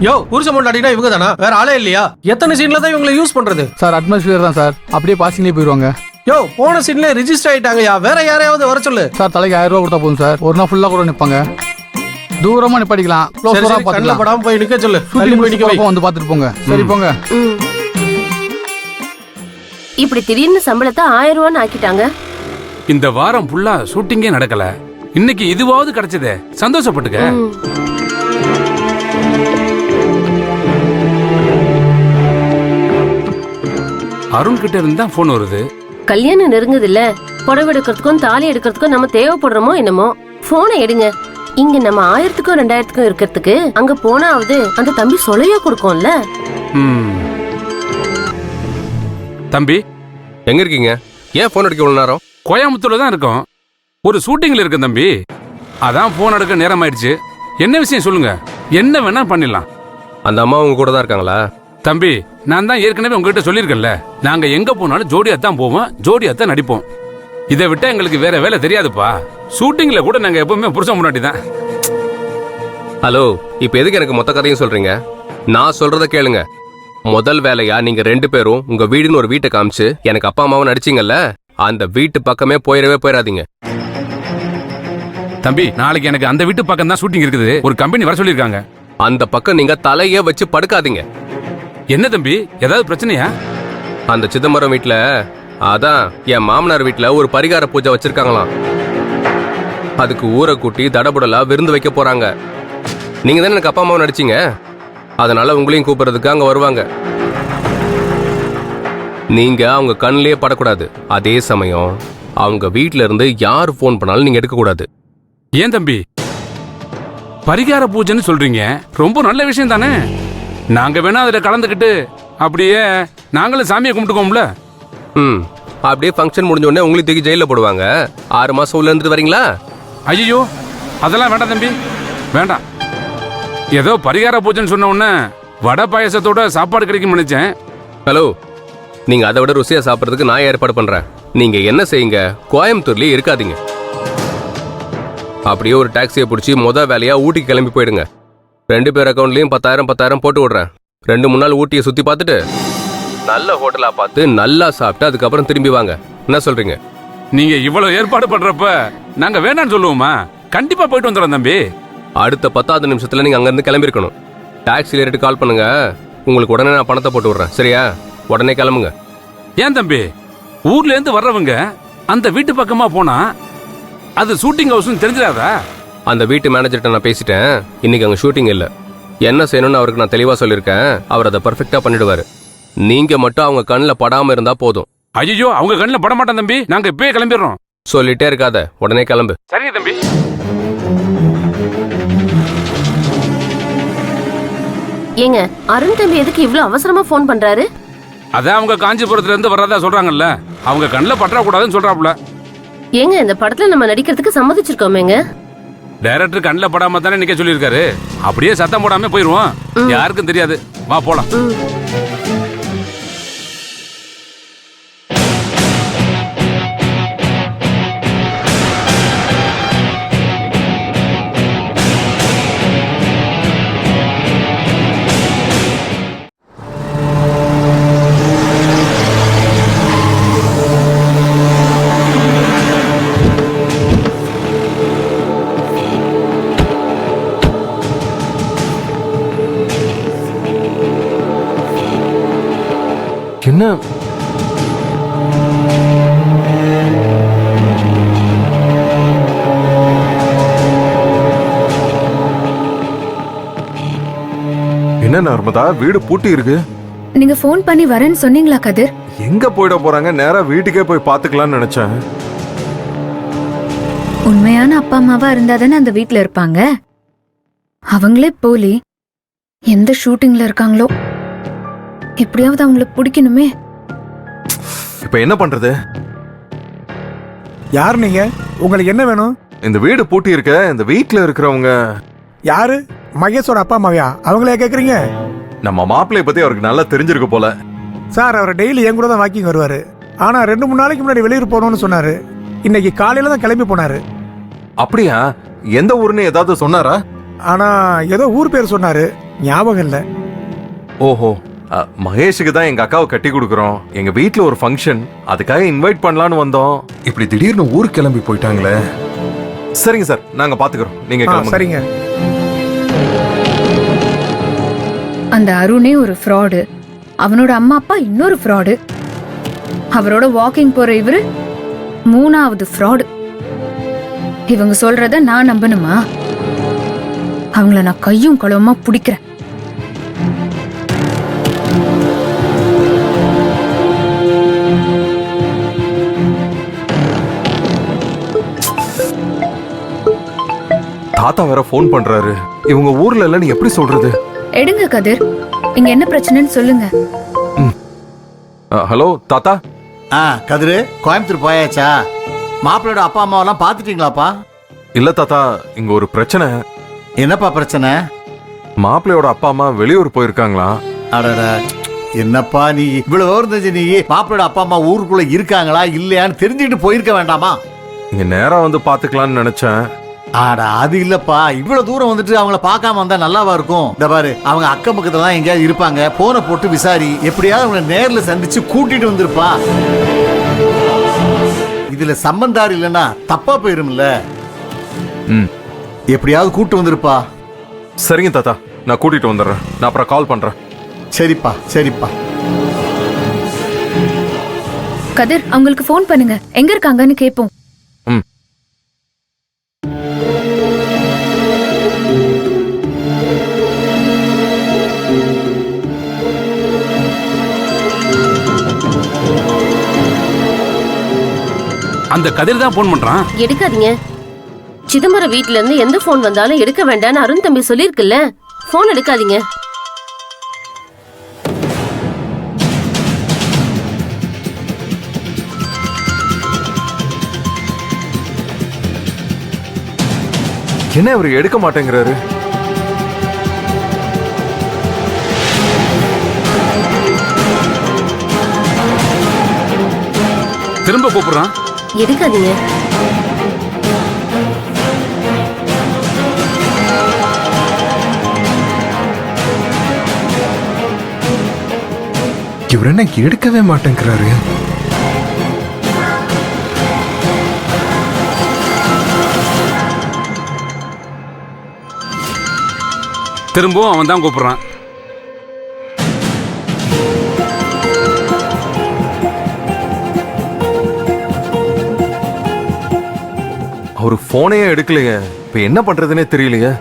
யோ புருஷ முன்னாடினா இவங்க தானா? வேற ஆளே இல்லையா? எத்தனை சீன்ல தான் இவங்களை யூஸ் பண்றது? சார் அட்மாஸ்பியர் தான் சார், அப்படியே பாசிங்லேயே போயிடுவாங்க. யோ போன சீன்ல ரெஜிஸ்டர் ஆயிட்டாங்கயா, வேற யாரையாவது வர சொல்லு. சார் தலைக்கு 1000 ரூபா கொடுத்தா போதும் சார், ஒரு நாள் ஃபுல்லா கூட நிப்பாங்க. தூரமா நிப்பாட்டிக்கலாம், கண்ணில் படாம போய் நிக்க சொல்லு. போய் நிக்க வந்து பாத்துட்டு போங்க. சரி போங்க. இப்படி திடீர்னு சம்பளத்தை 1000 ரூபான்னு ஆக்கிட்டாங்க. இந்த வாரம் ஃபுல்லா ஷூட்டிங்கே நடக்கல, இன்னைக்கு இதுவாவது கிடைச்சதே, சந்தோஷப்பட்டுக்க. அருண் கிட்ட இருந்தா போன் வருது. கல்யாணம் நெருங்குது இல்ல, புடவை எடுக்கிறதுக்கும் தாலி எடுக்கிறதுக்கும் நம்ம தேவைப்படுறோமோ என்னமோ. போனை எடுங்க. இங்க நம்ம 1000க்கும் 2000க்கும் இருக்கிறதுக்கு அங்க போனாவது அந்த தம்பி சொலையா கொடுக்கும்ல. தம்பி எங்க இருக்கீங்க? ஏன் போன் எடுக்க இவ்வளவு நேரம்? கோயம்புத்தூர்ல தான் இருக்கோம், ஒரு ஷூட்டிங்ல இருக்கு தம்பி. அதான் போன் எடுக்க நேரம் ஆயிடுச்சு. என்ன விஷயம் சொல்லுங்க, என்ன வேணா பண்ணிடலாம். அந்த அம்மா உங்க கூட தான் இருக்காங்களா? தம்பி நான் தான் ஏற்கனவே உங்ககிட்ட சொல்லியிருக்கேன்ல, நாங்க எங்க போனாலும் ஜோடியா தான் போவோம், ஜோடியா தான் நடிப்போம். இதை விட்டா எங்களுக்கு வேற வேலை தெரியாதுப்பா. ஷூட்டிங்ல கூட நாங்க எப்பவுமே புருஷன் முன்னாடி தான். ஹலோ, இப்ப எதுக்கு எனக்கு மொத்த கதையும் சொல்றீங்க? நான் சொல்றத கேளுங்க. முதல் வேலையா நீங்க 2 பேரும் உங்க வீடுன்னு ஒரு வீட்டை காமிச்சு எனக்கு அப்பா அம்மாவும் நடிச்சீங்கல்ல, அந்த வீட்டு பக்கமே போயிடாதீங்க. தம்பி நாளைக்கு எனக்கு அந்த வீட்டு பக்கம் தான் ஷூட்டிங் இருக்குது, ஒரு கம்பெனி வர சொல்லிருக்காங்க. அந்த பக்கம் நீங்க தலைய வச்சு படுக்காதீங்க. என்ன தம்பி ஏதாவது பிரச்சனையா? அந்த சிதம்பரம் வீட்டுல, அதான் என் மாமனார் வீட்டுல ஒரு பரிகார பூஜை வச்சிருக்காங்களாம். அதுக்கு ஊரை கூட்டி தடபுடலா விருந்து வைக்க போறாங்க. நீங்க தானே எனக்கு அப்பா அம்மாவும் நடிச்சீங்க, அதனால உங்களையும் கூப்பிடுறதுக்கு அங்க வருவாங்க. நீங்க அவங்க கண்ணிலேயே படக்கூடாது. அதே சமயம் அவங்க வீட்டுல இருந்து யார் போன் பண்ணாலும் நீங்க எடுக்க கூடாது. ஏன் தம்பி பரிகார பூஜைன்னு சொல்றீங்க, ரொம்ப நல்ல விஷயம் தானே. நாங்க வேணா அதுல கலந்துக்கிட்டு அப்படியே நாங்களும் சாமியை கும்பிட்டுக்கோம்ல. அப்படியே ஃபங்க்ஷன் முடிஞ்ச உடனே உங்களுக்கு தூக்கி ஜெயில போடுவாங்க. 6 மாசம் உள்ள இருந்துட்டு வரீங்களா? ஐயோ அதெல்லாம் வேண்டாம் தம்பி, வேண்டாம். ஏதோ பரிகார பூஜைன்னு சொன்ன உடனே வடை பாயசத்தோட சாப்பாடு கிடைக்கும் நினைச்சேன். ஹலோ, நீங்க அதை விட ருசியா சாப்பிட்றதுக்கு நான் ஏற்பாடு பண்றேன். நீங்க என்ன செய்யுங்க, கோயம்புத்தூர்லயே இருக்காதீங்க. அப்படியே ஒரு டாக்ஸியை பிடிச்சி வேலையா ஊட்டிக்கு கிளம்பி போயிடுங்க. 2 பேர் அக்கௌண்ட்லயும் 10,000 போட்டு விடுறேன். 2-3 நாள் ஊட்டியை சுத்தி பார்த்துட்டு நல்ல ஹோட்டலா பார்த்து நல்லா சாப்பிட்டு அதுக்கப்புறம் திரும்பி வாங்க. என்ன சொல்றீங்க? நீங்க இவ்வளவு ஏற்பாடு பண்றப்ப நாங்க வேணான்னு சொல்லுவோமா? கண்டிப்பா போயிட்டு வந்துடுறோம் தம்பி. அடுத்த 10வது நிமிஷத்துல நீங்க அங்க இருந்து கிளம்பி இருக்கணும். டாக்ஸில ஏறிட்டு கால் பண்ணுங்க, உங்களுக்கு உடனே நான் பணத்தை போட்டு விடுறேன். சரியா? உடனே கிளம்புங்க. ஏன் தம்பி ஊர்ல இருந்து வர்றவங்க அந்த வீட்டு பக்கமா போனா அது ஷூட்டிங் ஹவுஸ் தெரிஞ்சிடாதா? அந்த வீட்டு மேனேஜர்கிட்ட நான் பேசிட்டேன். இன்னைக்கு அங்க ஷூட்டிங் இல்ல. என்ன செய்யணும்னு அவருக்கு நான் தெளிவா சொல்லியிருக்கேன். அவர் அதை பர்ஃபெக்டா பண்ணிடுவாரு. நீங்க மட்டும் அவங்க கண்ணில் படாம இருந்தா போதும். ஐயோ அவங்க கண்ணில் பட மாட்டோம் தம்பி, நாங்க இப்பயே கிளம்பிடுறோம். சொல்லிட்டே இருக்காத, உடனே கிளம்பு. சரிங்க தம்பி. ஏங்க அருண் தம்பி எதுக்கு இவ்வளவு அவசரமா போன் பண்றாரு? அதான் அவங்க காஞ்சிபுரத்துல இருந்து வர்றதா சொல்றாங்கல்ல, அவங்க கண்ணில் பற்ற கூடாதுன்னு சொல்றாப்புல. ஏங்க இந்த படத்துல நம்ம நடிக்கிறதுக்கு சம்மதிச்சிருக்கோமேங்க. டைரக்டர் கண்ணில் படாம தானே நிக்க சொல்லியிருக்காரு. அப்படியே சத்தம் போடாம போயிருவோம், யாருக்கும் தெரியாது. வா போலாம். என்ன என்ன நர்மதா, வீடு பூட்டி இருக்கு. நீங்க போன் பண்ணி வரேன்னு சொன்னீங்களா கதிர்? எங்க போயிட போறாங்க? நேரா வீட்டுக்கே போய் பாத்துக்கலாம்னு நினைச்சேன். உண்மையான அப்பா அம்மாவா இருந்தாதானே அந்த வீட்ல இருப்பாங்க. அவங்களே போலி எந்த ஷூட்டிங்ல இருக்காங்களோ, எப்படியாவது அவங்கள பிடிக்கணுமே. இப்ப என்ன பண்றது? யார் நீங்க? உங்களுக்கு என்ன வேணும்? இந்த வீடு பூட்டி இருக்க, இந்த வீட்ல இருக்கிறவங்க யாரு? மகேஷோட அப்பா அம்மாவையா? அவங்களே கேக்குறீங்க? நம்ம மாப்பிள்ளைய பத்தி அவருக்கு நல்லா தெரிஞ்சிருக்கு போல. சார், அவர் டெய்லி என் கூட தான் வாக்கிங் வருவாரு. ஆனா 2-3 நாளைக்கு முன்னாடி வெளியூர் போகணும்னு சொன்னாரு. இன்னைக்கு காலையில தான் கிளம்பி போனாரு. அப்படியா? எந்த ஊருன்னு ஏதாவது சொன்னாரா? ஆனா ஏதோ ஊர் பேர் சொன்னாரு. ஞாபகம் இல்லை. ஓஹோ, மகேஷுக்கு தான் எங்க அக்காவை கட்டி கொடுக்குறோம். எங்க வீட்ல ஒரு ஃபங்க்ஷன், அதுக்காக இன்வைட் பண்ணலான்னு வந்தோம். இப்படி திடீர்னு ஊருக்கு கிளம்பி போயிட்டாங்களே. சரிங்க சார், நாங்க பாத்துக்கிறோம். நீங்க கிளம்புங்க. சரிங்க. அந்த அருணே ஒரு ஃப்ராடு, அவனோட அம்மா அப்பா இன்னொரு ஃப்ராடு, அவரோட வாக்கிங் போற இவரு மூணாவது ஃப்ராடு. இவங்க சொல்றத நான் நம்பணுமா? அவங்கள நான் கையும் களவுமா பிடிக்கிறேன். தாத்தா வேற ஃபோன் பண்றாரு. இவங்க ஊர்ல இல்ல, நீ எப்படி சொல்றது? எடுங்க கதிர், இங்க என்ன பிரச்சனைன்னு சொல்லுங்க. ஹலோ தாத்தா. கதிரு, கோயம்புத்தூர் போயாச்சா? மாப்பிள்ளையோட அப்பா அம்மாவெல்லாம் பார்த்துட்டீங்களாப்பா? இல்ல தாத்தா, இங்க ஒரு பிரச்சனை. என்னப்பா பிரச்சனை? மாப்பிள்ளையோட அப்பா அம்மா வெளியூர் போயிருக்காங்களா? அடடா, என்னப்பா நீ இவ்வளவு விவரம் தெரிஞ்சு நீ மாப்பிள்ளையோட அப்பா அம்மா ஊருக்குள்ள இருக்காங்களா இல்லையான்னு தெரிஞ்சுக்கிட்டு போயிருக்க வேண்டாமா? இங்க நேரா வந்து பாத்துக்கலாம்னு நினைச்சேன். ஆடா, அது இல்லப்பா, இவ்வளவு தூரம் வந்துட்டு அவங்கள பார்க்காம வந்தா நல்லாவா இருக்கும்? இந்த பாரு, அவங்க அக்கம் பக்கத்துல தான் எங்கேயாவது இருப்பாங்க. போனை போட்டு விசாரி, எப்படியாவது அவங்கள நேர்ல சந்திச்சு கூட்டிட்டு வந்திருப்பா. இதுல சம்பந்தாரு இல்லைன்னா தப்பா போயிரும்ல. எப்படியாவது கூட்டு வந்திருப்பா. சரிங்க தாத்தா, நான் கூட்டிட்டு வந்துடுறேன். நான் அப்புறம் கால் பண்றேன். சரிப்பா சரிப்பா. கதிர், அவங்களுக்கு ஃபோன் பண்ணுங்க, எங்க இருக்காங்கன்னு கேட்போம். அந்த கதிர் தான் போன் பண்றான். எடுக்காதீங்க. சிதம்பரம் வீட்ல இருந்து எந்த போன் வந்தாலும் எடுக்க வேண்டாம்னு அருண் தம்பி சொல்லிருக்குல்ல. போன் எடுக்காதீங்க. என்ன இவரு எடுக்க மாட்டேங்கிறாரு? திரும்ப கூப்பிடுறான். எடுக்காதீங்க. இவர் என்ன எடுக்கவே மாட்டேங்கிறாரு? திரும்பவும் அவன் தான் கூப்பிடுறான். அவரு போனையே எடுக்கலையே. இப்ப என்ன பண்றதுன்னே தெரியலையே.